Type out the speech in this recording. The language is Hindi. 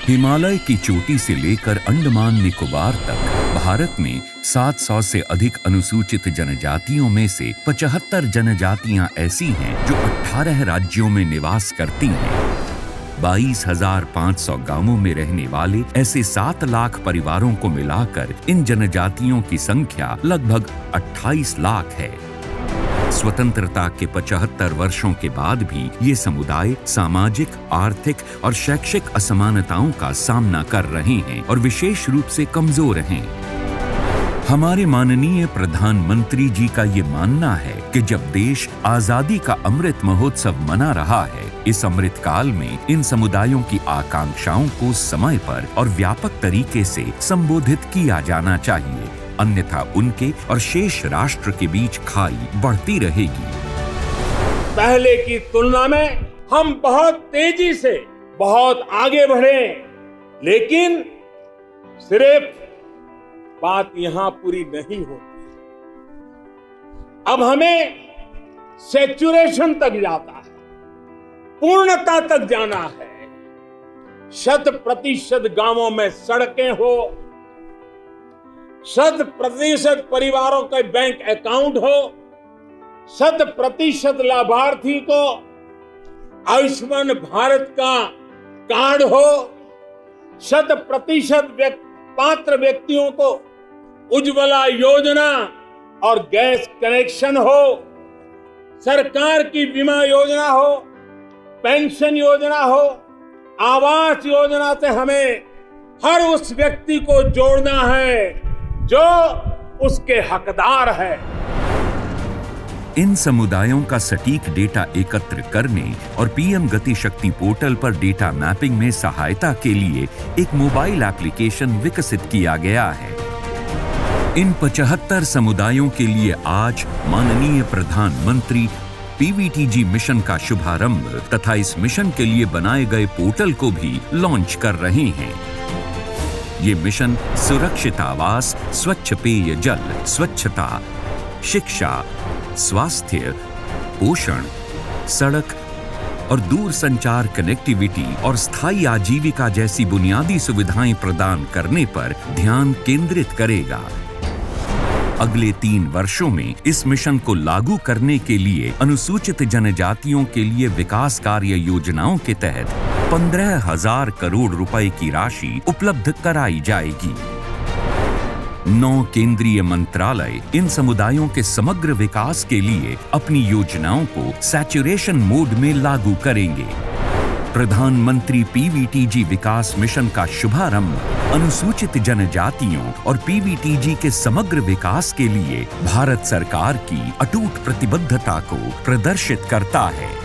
हिमालय की चोटी से लेकर अंडमान निकोबार तक भारत में 700 से अधिक अनुसूचित जनजातियों में से 75 जनजातियां ऐसी हैं जो 18 राज्यों में निवास करती हैं। 22,500 गांवों में रहने वाले ऐसे 7 लाख परिवारों को मिलाकर इन जनजातियों की संख्या लगभग 28 लाख है। स्वतंत्रता के 75 वर्षों के बाद भी ये समुदाय सामाजिक, आर्थिक और शैक्षिक असमानताओं का सामना कर रहे हैं और विशेष रूप से कमजोर हैं। हमारे माननीय प्रधानमंत्री जी का ये मानना है कि जब देश आजादी का अमृत महोत्सव मना रहा है, इस अमृत काल में इन समुदायों की आकांक्षाओं को समय पर और व्यापक तरीके से संबोधित किया जाना चाहिए, अन्यथा उनके और शेष राष्ट्र के बीच खाई बढ़ती रहेगी। पहले की तुलना में हम बहुत तेजी से बहुत आगे बढ़े, लेकिन सिर्फ बात यहां पूरी नहीं होती। अब हमें सैचुरेशन तक जाता है, पूर्णता तक जाना है। 100% गांवों में सड़कें हो, 100% परिवारों के बैंक अकाउंट हो, 100% लाभार्थी को आयुष्मान भारत का कार्ड हो, 100% पात्र व्यक्तियों को उज्ज्वला योजना और गैस कनेक्शन हो, सरकार की बीमा योजना हो, पेंशन योजना हो, आवास योजना से हमें हर उस व्यक्ति को जोड़ना है जो उसके हकदार है। इन समुदायों का सटीक डेटा एकत्र करने और पीएम गति शक्ति पोर्टल पर डेटा मैपिंग में सहायता के लिए एक मोबाइल एप्लीकेशन विकसित किया गया है। इन 75 समुदायों के लिए आज माननीय प्रधानमंत्री पीवीटीजी मिशन का शुभारंभ तथा इस मिशन के लिए बनाए गए पोर्टल को भी लॉन्च कर रहे हैं। ये मिशन सुरक्षित आवास, स्वच्छ पेय जल, स्वच्छता, शिक्षा, स्वास्थ्य, पोषण, सड़क और दूरसंचार कनेक्टिविटी और स्थायी आजीविका जैसी बुनियादी सुविधाएं प्रदान करने पर ध्यान केंद्रित करेगा। अगले 3 वर्षों में इस मिशन को लागू करने के लिए अनुसूचित जनजातियों के लिए विकास कार्य योजनाओं के तहत 15,000 करोड़ रुपए की राशि उपलब्ध कराई जाएगी। 9 केंद्रीय मंत्रालय इन समुदायों के समग्र विकास के लिए अपनी योजनाओं को सैचुरेशन मोड में लागू करेंगे। प्रधानमंत्री पीवीटीजी विकास मिशन का शुभारंभ अनुसूचित जनजातियों और पीवीटीजी के समग्र विकास के लिए भारत सरकार की अटूट प्रतिबद्धता को प्रदर्शित करता है।